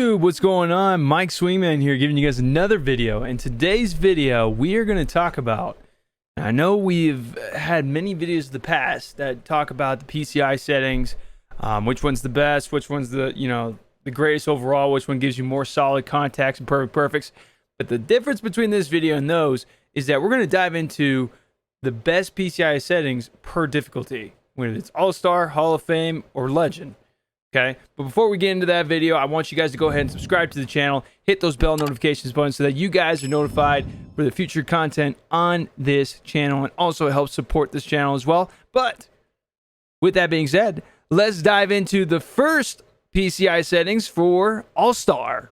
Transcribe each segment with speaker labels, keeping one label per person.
Speaker 1: YouTube, what's going on? Mike Swingman here, giving you guys another video. In today's video, we are going to talk about, I know we've had many videos in the past that talk about the PCI settings, which one's the best, which one's the greatest overall, which one gives you more solid contacts and perfect perfects. But the difference between this video and those is that we're going to dive into the best PCI settings per difficulty, whether it's All-Star, Hall of Fame, or Legend. Okay, but before we get into that video, I want you guys to go ahead and subscribe to the channel, hit those bell notifications buttons so that you guys are notified for the future content on this channel, and also help support this channel as well. But with that being said, let's dive into the first PCI settings for All-Star.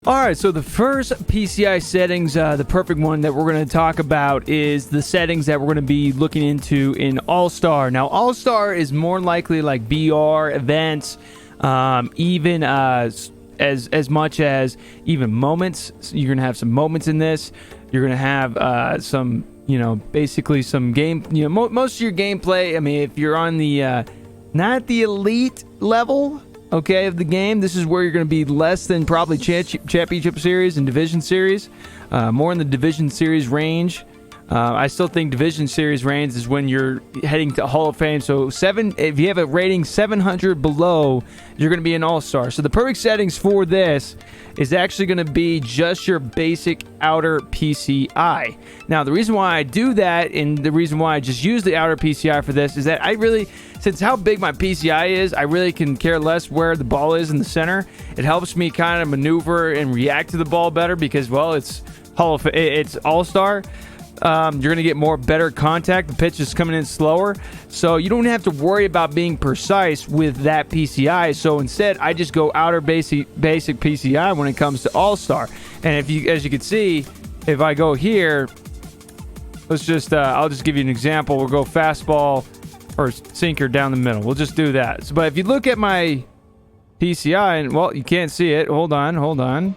Speaker 1: Alright, so the first PCI settings, the perfect one that we're going to talk about is the settings that we're going to be looking into in All-Star. Now, All-Star is more likely like BR, events, even as much as even moments. So you're going to have some moments in this. You're going to have some, basically some game, most of your gameplay. I mean, if you're on the, not the elite level, okay, of the game, this is where you're going to be less than probably championship series and division series, more in the division series range. I still think division series range is when you're heading to Hall of Fame. So if you have a rating 700 below, you're going to be an All-Star. So the perfect settings for this is actually going to be just your basic outer PCI. Now, the reason why I do that, and the reason why I just use the outer PCI for this, is that I really, since how big my PCI is, I really can care less where the ball is in the center. It helps me kind of maneuver and react to the ball better because, well, it's All-Star. You're going to get better contact. The pitch is coming in slower, so you don't have to worry about being precise with that PCI. So instead, I just go outer basic PCI when it comes to All-Star. And as you can see, if I go here, let's just I'll just give you an example. We'll go fastball or sinker down the middle. We'll just do that. So, but if you look at my PCI, and well, you can't see it. Hold on.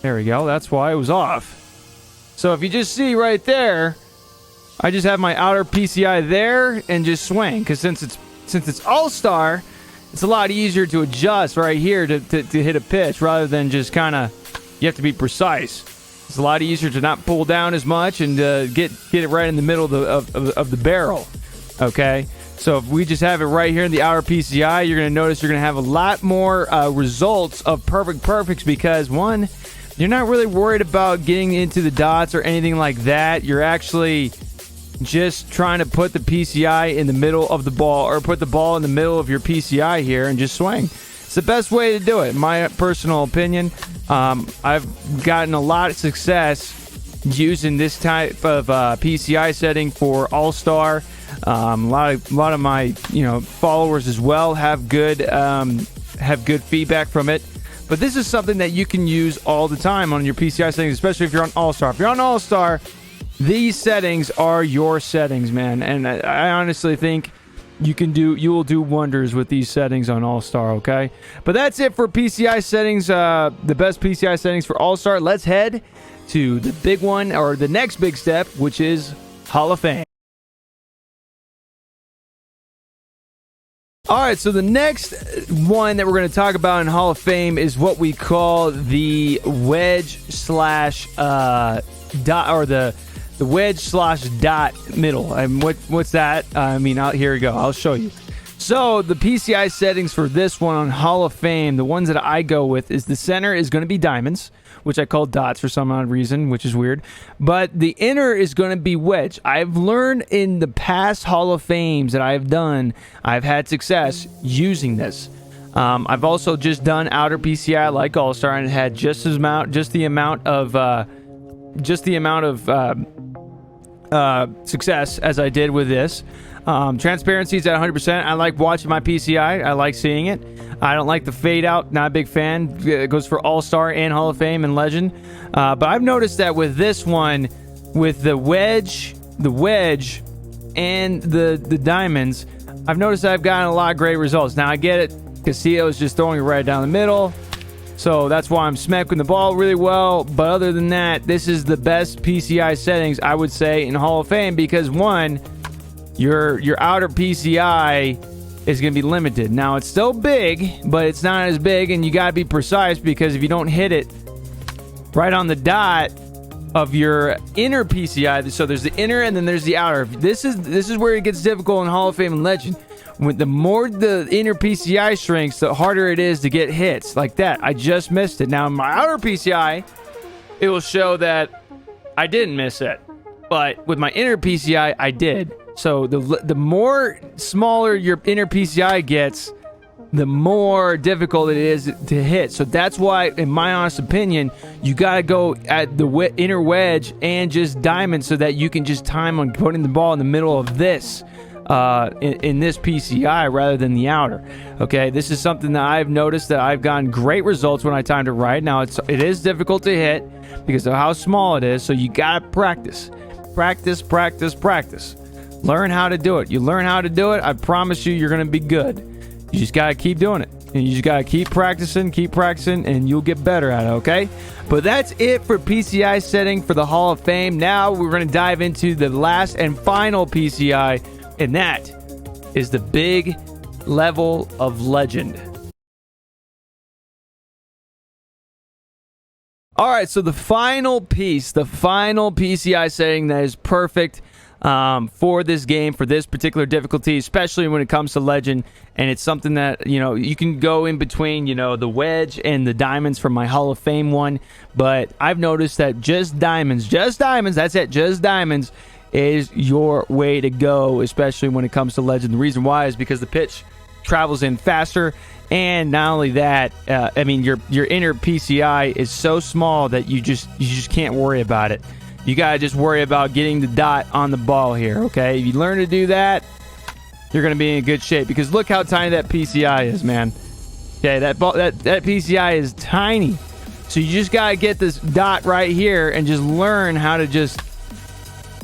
Speaker 1: There we go. That's why it was off. So if you just see right there, I just have my outer PCI there and just swing, because since it's All-Star, it's a lot easier to adjust right here to hit a pitch rather than just kind of, you have to be precise. It's a lot easier to not pull down as much and get it right in the middle of the barrel. Okay, so if we just have it right here in the outer PCI, you're going to notice you're going to have a lot more results of perfects, because one, you're not really worried about getting into the dots or anything like that. You're actually just trying to put the PCI in the middle of the ball, or put the ball in the middle of your PCI here and just swing. It's the best way to do it, in my personal opinion. I've gotten a lot of success using this type of PCI setting for All-Star. A lot of my followers as well have good feedback from it. But this is something that you can use all the time on your PCI settings, especially if you're on All-Star. If you're on All-Star, these settings are your settings, man. And I honestly think you will do wonders with these settings on All-Star, okay? But that's it for PCI settings, the best PCI settings for All-Star. Let's head to the big one, or the next big step, which is Hall of Fame. All right, so the next one that we're going to talk about in Hall of Fame is what we call the wedge slash dot, or the wedge slash dot middle. And what's that? Here we go. I'll show you. So the PCI settings for this one on Hall of Fame, the ones that I go with, is the center is going to be diamonds, which I call dots for some odd reason, which is weird. But the inner is going to be wedge. I've learned in the past Hall of Fames that I've done, I've had success using this. I've also just done outer PCI like All-Star, and it had just the amount of success as I did with this. Transparency is at 100%. I like watching my PCI. I like seeing it. I don't like the fade out. Not a big fan. It goes for All-Star and Hall of Fame and Legend. But I've noticed that with this one, with the wedge and the diamonds, I've noticed I've gotten a lot of great results. Now I get it. Castillo is just throwing it right down the middle. So that's why I'm smacking the ball really well. But other than that, this is the best PCI settings, I would say, in Hall of Fame, because one, your outer PCI is going to be limited. Now, it's still big, but it's not as big, and you got to be precise, because if you don't hit it right on the dot of your inner PCI, so there's the inner and then there's the outer. This is where it gets difficult in Hall of Fame and Legend. When the more the inner PCI shrinks, the harder it is to get hits like that. I just missed it. Now, in my outer PCI, it will show that I didn't miss it, but with my inner PCI, I did. So the more smaller your inner PCI gets, the more difficult it is to hit. So that's why, in my honest opinion, you got to go at the inner wedge and just diamond, so that you can just time on putting the ball in the middle of this in this PCI rather than the outer. Okay, this is something that I've noticed that I've gotten great results when I timed it right. Now, it is difficult to hit because of how small it is, so you got to practice. Learn how to do it. You learn how to do it, I promise you're going to be good. You just got to keep doing it. And you just got to keep practicing, and you'll get better at it, okay? But that's it for PCI setting for the Hall of Fame. Now we're going to dive into the last and final PCI, and that is the big level of legend. All right, so the final PCI setting that is perfect for this game, for this particular difficulty, especially when it comes to Legend. And it's something that, you can go in between, the wedge and the diamonds from my Hall of Fame one. But I've noticed that just diamonds, that's it, just diamonds is your way to go, especially when it comes to Legend. The reason why is because the pitch travels in faster. And not only that, your inner PCI is so small that you just can't worry about it. You got to just worry about getting the dot on the ball here, okay? If you learn to do that, you're going to be in good shape, because look how tiny that PCI is, man. Okay, that PCI is tiny. So you just got to get this dot right here and just learn how to just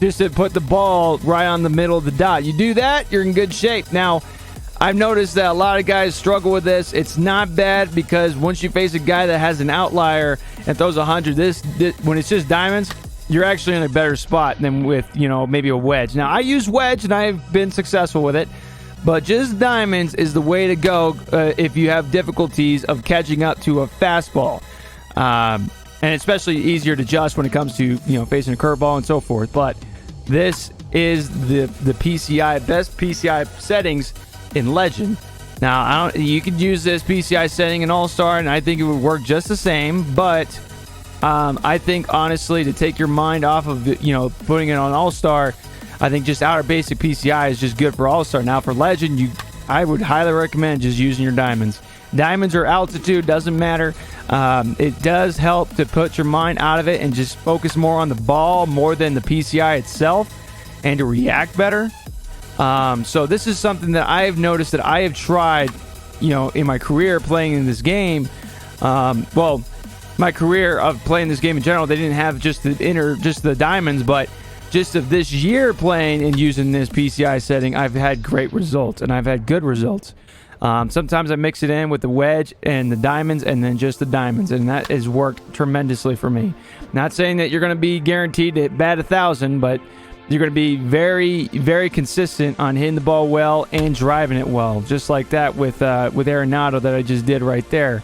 Speaker 1: to put the ball right on the middle of the dot. You do that, you're in good shape. Now, I've noticed that a lot of guys struggle with this. It's not bad, because once you face a guy that has an outlier and throws 100, this when it's just diamonds, you're actually in a better spot than with, maybe a wedge. Now, I use wedge, and I've been successful with it, but just diamonds is the way to go if you have difficulties of catching up to a fastball. And especially easier to adjust when it comes to, facing a curveball and so forth. But this is the PCI, best PCI settings in Legend. Now, you could use this PCI setting in All-Star, and I think it would work just the same, but I think, honestly, to take your mind off of putting it on All-Star, I think just outer basic PCI is just good for All-Star. Now, for Legend, I would highly recommend just using your diamonds. Diamonds or altitude, doesn't matter. It does help to put your mind out of it and just focus more on the ball more than the PCI itself, and to react better. So this is something that I have noticed that I have tried, in my career playing in this game. My career of playing this game in general, they didn't have just the diamonds, but just of this year playing and using this PCI setting, I've had great results, and I've had good results. Sometimes I mix it in with the wedge and the diamonds, and then just the diamonds, and that has worked tremendously for me. Not saying that you're going to be guaranteed to bat 1,000, but you're going to be very, very consistent on hitting the ball well and driving it well, just like that with Arenado that I just did right there.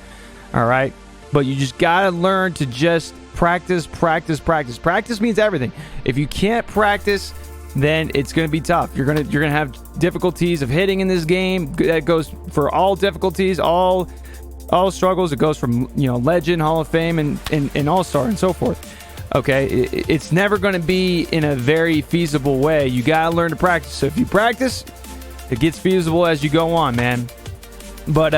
Speaker 1: All right, but you just got to learn to just practice. Practice means everything. If you can't practice, then it's going to be tough. You're going to have difficulties of hitting in this game. That goes for all difficulties, all struggles. It goes from Legend, Hall of Fame, and All-Star, and so forth. Okay, it's never going to be in a very feasible way. You got to learn to practice. So if you practice, it gets feasible as you go on, man. But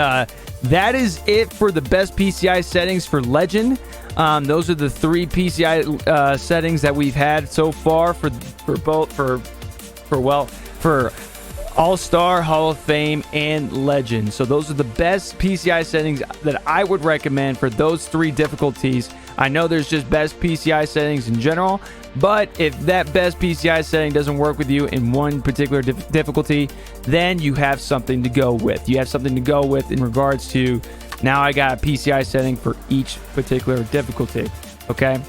Speaker 1: that is it for the best PCI settings for Legend. Those are the 3 PCI settings that we've had so far for All-Star, Hall of Fame, and Legend. So those are the best PCI settings that I would recommend for those 3 difficulties. I know there's just best PCI settings in general, but if that best PCI setting doesn't work with you in one particular difficulty, then you have something to go with. You have something to go with in regards to, now I got a PCI setting for each particular difficulty, okay?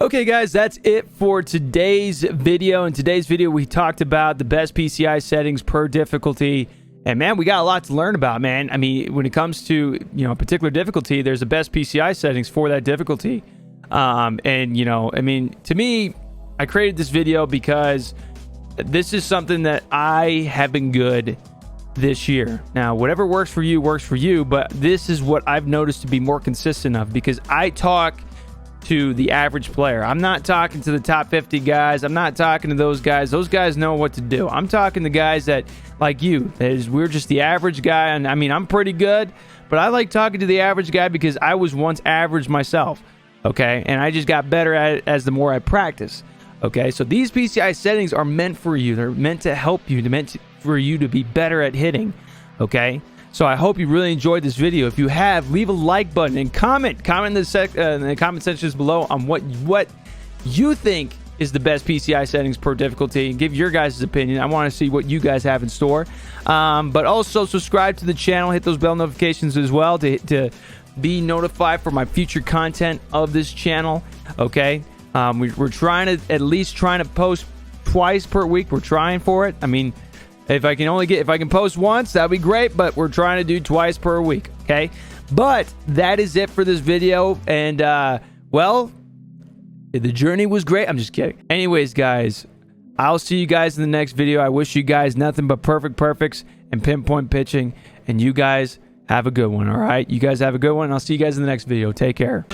Speaker 1: Okay, guys, that's it for today's video. In today's video, we talked about the best PCI settings per difficulty. And, man, we got a lot to learn about, man. I mean, when it comes to, a particular difficulty, there's the best PCI settings for that difficulty. And, I mean, to me, I created this video because this is something that I have been good this year. Now, whatever works for you, but this is what I've noticed to be more consistent of, because I talk to the average player. I'm not talking to the top 50 guys. I'm not talking to those guys. Those guys know what to do. I'm talking to guys that, like you, we're just the average guy. And I mean, I'm pretty good, but I like talking to the average guy because I was once average myself. Okay. And I just got better at it as the more I practice. Okay. So these PCI settings are meant for you. They're meant to help you. They're meant for you to be better at hitting. Okay. So I hope you really enjoyed this video. If you have, leave a like button and comment in the comment sections below on what you think is the best PCI settings per difficulty, and give your guys' opinion. I want to see what you guys have in store. But also subscribe to the channel, hit those bell notifications as well to be notified for my future content of this channel. Okay, we're trying to post twice per week. We're trying for it. I mean, if I can post once, that'd be great, but we're trying to do twice per week, okay? But that is it for this video, and, well, the journey was great. I'm just kidding. Anyways, guys, I'll see you guys in the next video. I wish you guys nothing but perfects and pinpoint pitching, and you guys have a good one, all right? You guys have a good one, and I'll see you guys in the next video. Take care.